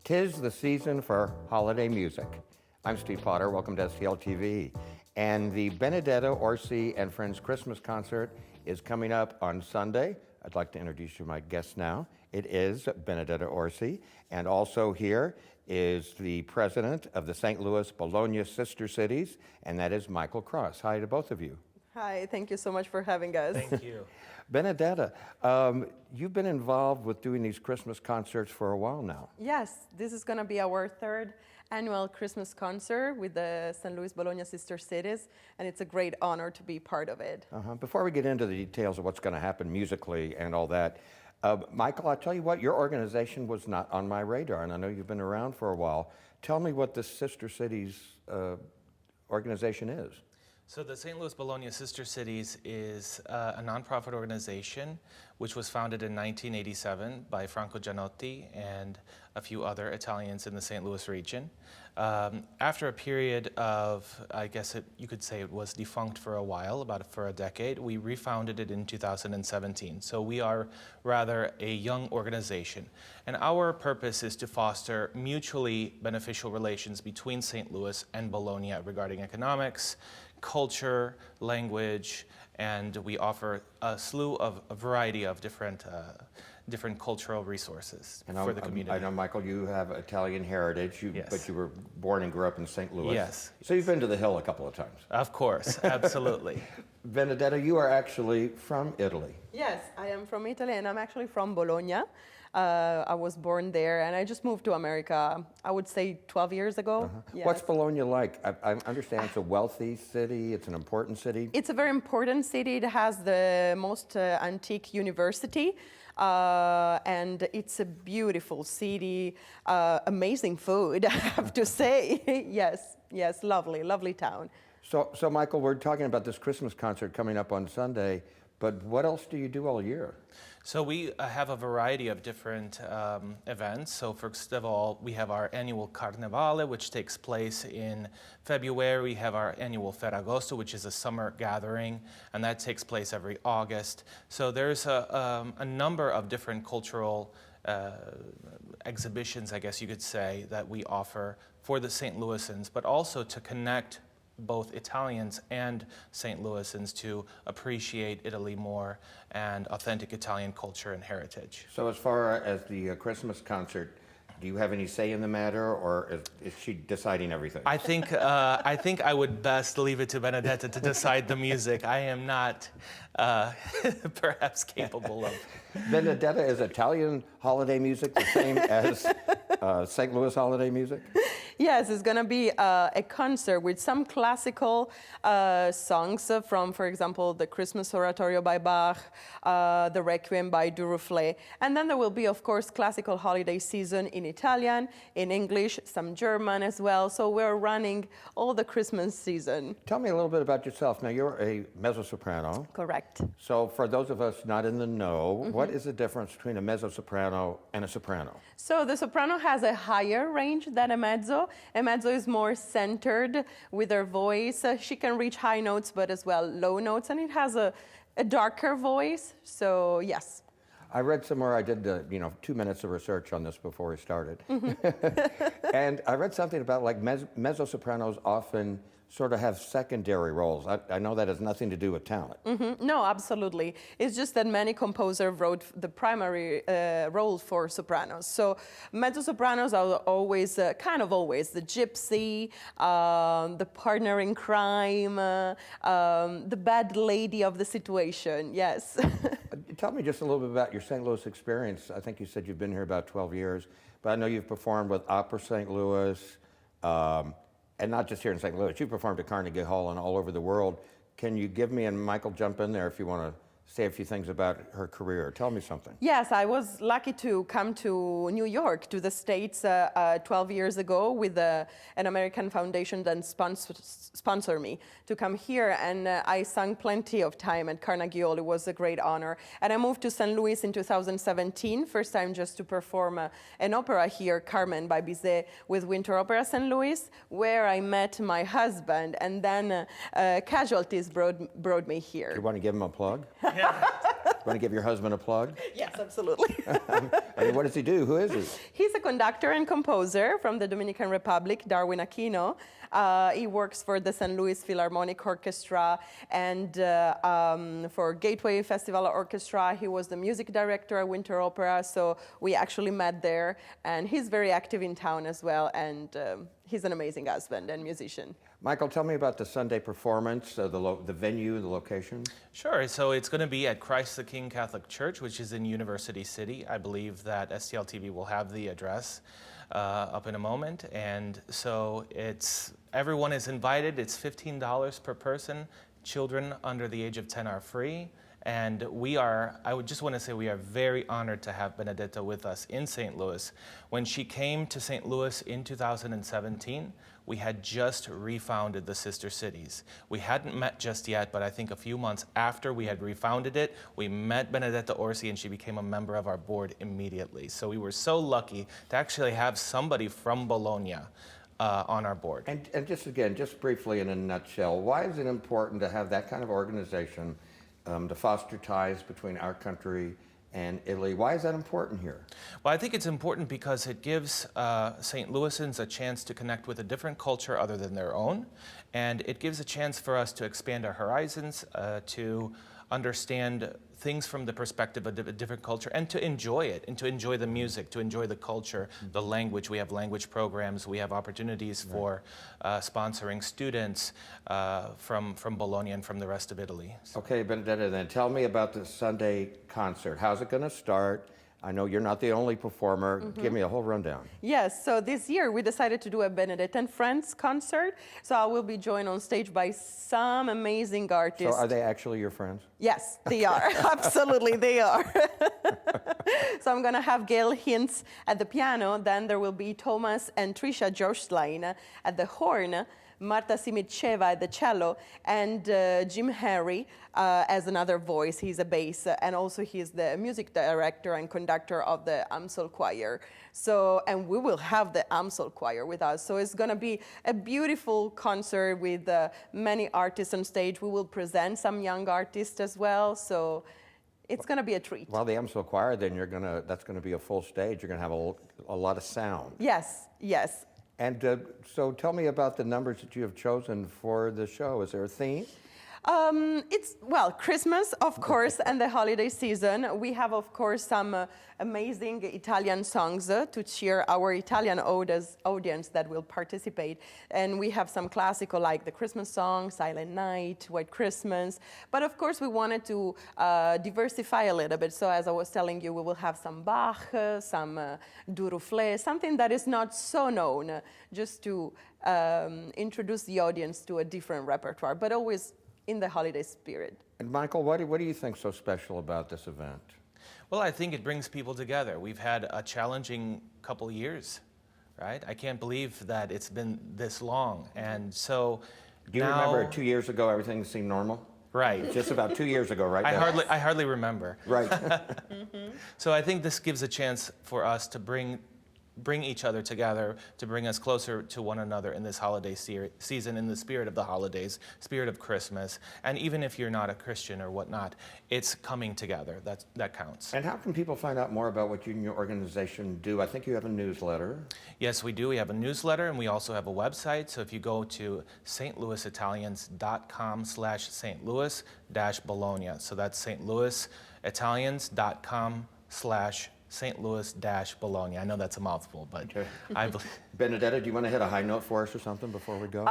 'Tis the season for holiday music. I'm Steve Potter, welcome to STL TV. And the Benedetta Orsi and Friends Christmas concert is coming up on Sunday. I'd like to introduce you to my guest now. It is Benedetta Orsi, and also here is the president of the St. Louis-Bologna Sister Cities, and that is Michael Cross. Hi to both of you. Hi, thank you so much for having us. Thank you. Benedetta, you've been involved with doing these Christmas concerts for a while now. Yes, this is going to be our third annual Christmas concert with the St. Louis-Bologna Sister Cities, and it's a great honor to be part of it. Before we get into the details of what's going to happen musically and all that, Michael, I'll tell you what, your organization was not on my radar, and I know you've been around for a while. Tell me what the Sister Cities organization is. So the St. Louis-Bologna Sister Cities is a nonprofit organization which was founded in 1987 by Franco Gianotti and a few other Italians in the St. Louis region. After a period of, I guess you could say it was defunct for a while, for a decade, we refounded it in 2017. So we are rather a young organization. And our purpose is to foster mutually beneficial relations between St. Louis and Bologna regarding economics, culture, language, and we offer a variety of different cultural resources for the community. I know, Michael, you have Italian heritage, Yes. but you were born and grew up in St. Louis. Yes. So you've been to the Hill a couple of times. Of course, absolutely. Benedetta, you are actually from Italy. Yes, I am from Italy, and I'm actually from Bologna. I was born there, and I just moved to America, I would say 12 years ago. Yes. What's Bologna like? I understand it's a wealthy city, it's an important city. It's a very important city. It has the most antique university, and it's a beautiful city, amazing food, I have to say. Yes, lovely town. So Michael, we're talking about this Christmas concert coming up on Sunday, but what else do you do all year? So we have a variety of different events. So first of all, we have our annual Carnevale, which takes place in February. We have our annual Ferragosto, which is a summer gathering, and that takes place every August. So there's a number of different cultural exhibitions, I guess you could say, that we offer for the St. Louisans, but also to connect both Italians and St. Louisans to appreciate Italy more and authentic Italian culture and heritage. So as far as the Christmas concert, do you have any say in the matter, or is she deciding everything? I think I would best leave it to Benedetta to decide the music. I am not perhaps capable of. Benedetta, is Italian holiday music the same as St. Louis holiday music? Yes, it's going to be a concert with some classical songs from, for example, the Christmas Oratorio by Bach, the Requiem by Duruflé. And then there will be, of course, classical holiday season in Italian, in English, some German as well. So we're running all the Christmas season. Tell me a little bit about yourself. Now, you're a mezzo-soprano. Correct. So for those of us not in the know, what is the difference between a mezzo-soprano and a soprano? So the soprano has a higher range than a mezzo. A mezzo is more centered with her voice. She can reach high notes, but as well low notes, and it has a darker voice. So yes. I read somewhere, I did 2 minutes of research on this before we started. And I read something about like mezzo-sopranos often sort of have secondary roles. I know that has nothing to do with talent. No, absolutely. It's just that many composers wrote the primary role for sopranos. So mezzo-sopranos are always, kind of always, the gypsy, the partner in crime, the bad lady of the situation, yes. Tell me just a little bit about your St. Louis experience. I think you said you've been here about 12 years, but I know you've performed with Opera St. Louis, and not just here in St. Louis. You performed at Carnegie Hall and all over the world. Can you give me, and Michael, jump in there if you want to say a few things about her career. Tell me something. Yes, I was lucky to come to New York, to the States 12 years ago with an American foundation that sponsored me to come here. And I sang plenty of time at Carnegie Hall. It was a great honor. And I moved to St. Louis in 2017, first time just to perform an opera here, Carmen by Bizet, with Winter Opera St. Louis, where I met my husband. And then Casualties brought me here. You want to give him a plug? You want to give your husband a plug? Yes, absolutely. I mean, what does he do? Who is he? He's a conductor and composer from the Dominican Republic, Darwin Aquino. He works for the St. Louis Philharmonic Orchestra and for Gateway Festival Orchestra. He was the music director at Winter Opera, so we actually met there. And he's very active in town as well, and he's an amazing husband and musician. Michael, tell me about the Sunday performance, the venue, the location. Sure. So it's going to be at Christ the King Catholic Church, which is in University City. I believe that STL TV will have the address up in a moment. And so everyone is invited. It's $15 per person. Children under the age of 10 are free. And I would just want to say we are very honored to have Benedetta with us in St. Louis. When she came to St. Louis in 2017, we had just refounded the Sister Cities. We hadn't met just yet, but I think a few months after we had refounded it, we met Benedetta Orsi and she became a member of our board immediately. So we were so lucky to actually have somebody from Bologna on our board. And just briefly in a nutshell, why is it important to have that kind of organization to foster ties between our country and Italy? Why is that important here? Well, I think it's important because it gives St. Louisans a chance to connect with a different culture other than their own, and it gives a chance for us to expand our horizons, to understand things from the perspective of a different culture, and to enjoy it, and to enjoy the music, to enjoy the culture, the language. We have language programs. We have opportunities for sponsoring students from Bologna and from the rest of Italy. Okay, Benedetta, then tell me about the Sunday concert. How's it going to start? I know you're not the only performer. Give me a whole rundown. Yes, so this year we decided to do a Benedetta and Friends concert. So I will be joined on stage by some amazing artists. So are they actually your friends? Yes, they are. Absolutely, they are. So I'm going to have Gail Hintz at the piano. Then there will be Thomas and Trisha Joshline at the horn, Marta Simiceva at the cello, and Jim Harry as another voice. He's a bass, and also he's the music director and conductor of the Amsel Choir. So, and we will have the Amsel Choir with us. So it's going to be a beautiful concert with many artists on stage. We will present some young artists as well. So it's going to be a treat. Well, the Amsel Choir, then that's going to be a full stage. You're going to have a lot of sound. Yes, yes. And so tell me about the numbers that you have chosen for the show. Is there a theme? It's, well, Christmas, of course, and the holiday season. We have, of course, some amazing Italian songs to cheer our Italian audience that will participate. And we have some classical, like the Christmas song, Silent Night, White Christmas. But, of course, we wanted to diversify a little bit. So, as I was telling you, we will have some Bach, some Duruflé, something that is not so known, just to introduce the audience to a different repertoire, but always in the holiday spirit. And Michael, what do you think so special about this event? Well, I think it brings people together. We've had a challenging couple years, right? I can't believe that it's been this long. And so Do you remember 2 years ago everything seemed normal? Right. Just about 2 years ago, right? I hardly remember. Right. So I think this gives a chance for us to bring each other together, to bring us closer to one another in this holiday season, in the spirit of the holidays, spirit of Christmas. And even if you're not a Christian or whatnot, it's coming together. That counts. And how can people find out more about what you and your organization do? I think you have a newsletter. Yes, we do. We have a newsletter, and we also have a website. So if you go to stlouisitalians.com/St. Louis-Bologna. So that's stlouisitalians.com/St. Louis-Bologna. I know that's a mouthful, but okay. I believe. Benedetta, do you want to hit a high note for us or something before we go?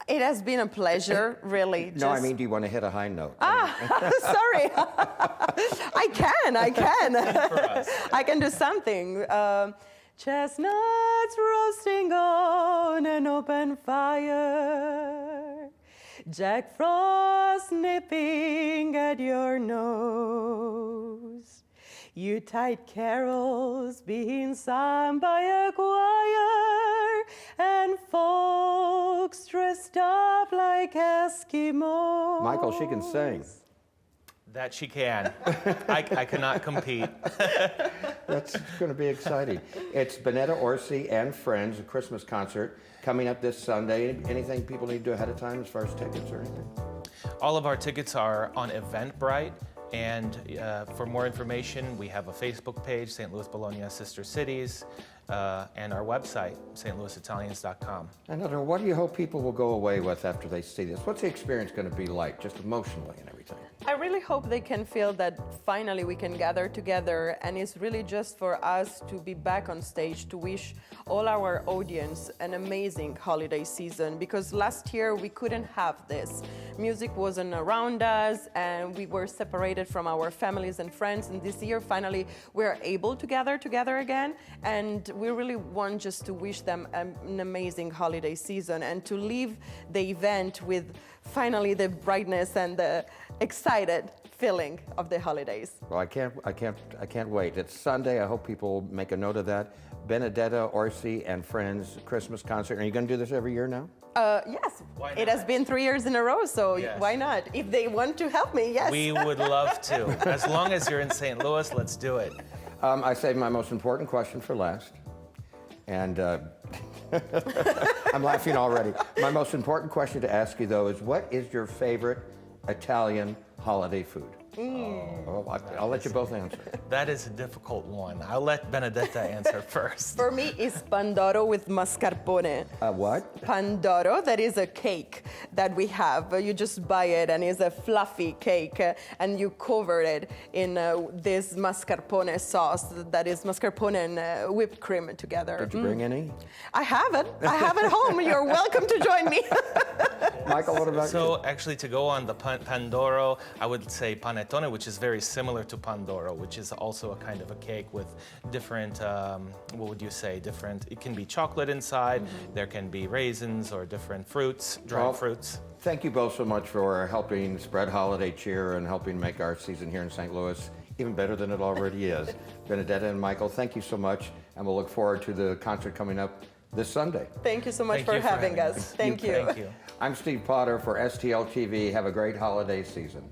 It has been a pleasure, really. No, I mean, do you want to hit a high note? Sorry. I can. I can do something. Chestnuts roasting on an open fire. Jack Frost nipping at your nose. Yuletide carols being sung by a choir, and folks dressed up like Eskimos. Michael, she can sing. That she can. I cannot compete. That's going to be exciting. It's Benedetta Orsi and Friends, a Christmas concert, coming up this Sunday. Anything people need to do ahead of time as far as tickets or anything? All of our tickets are on Eventbrite. And for more information, we have a Facebook page, St. Louis-Bologna Sister Cities, and our website, stlouisitalians.com. And I don't know, what do you hope people will go away with after they see this? What's the experience going to be like, just emotionally and everything? I really hope they can feel that finally we can gather together, and it's really just for us to be back on stage to wish all our audience an amazing holiday season, because last year we couldn't have this. Music wasn't around us and we were separated from our families and friends, and this year finally we're able to gather together again, and we really want just to wish them an amazing holiday season and to leave the event with finally the brightness and the excited feeling of the holidays. Well, I can't wait. It's Sunday. I hope people make a note of that. Benedetta Orsi and Friends Christmas concert. Are you going to do this every year now? Yes, it has been 3 years in a row, so Yes. why not? If they want to help me, yes. We would love to. As long as you're in St. Louis, let's do it. I saved my most important question for last. And I'm laughing already. My most important question to ask you, though, is what is your favorite Italian holiday food? Oh, I'll let you both answer. That is a difficult one. I'll let Benedetta answer first. For me, it's Pandoro with mascarpone. What? Pandoro, that is a cake that we have. You just buy it, and it's a fluffy cake, and you cover it in this mascarpone sauce that is mascarpone and whipped cream together. Did you bring any? I have it. I have it home. You're welcome to join me. Michael, what about you? So actually, to go on the Pandoro, I would say panettone, which is very similar to Pandoro, which is also a kind of a cake with different, what would you say, different, it can be chocolate inside, there can be raisins or different fruits, dried fruits. Thank you both so much for helping spread holiday cheer and helping make our season here in St. Louis even better than it already is. Benedetta and Michael, thank you so much, and we'll look forward to the concert coming up this Sunday. Thank you so much Thank for you for having having us. me. Thank you. Thank you. I'm Steve Potter for STL TV. Have a great holiday season.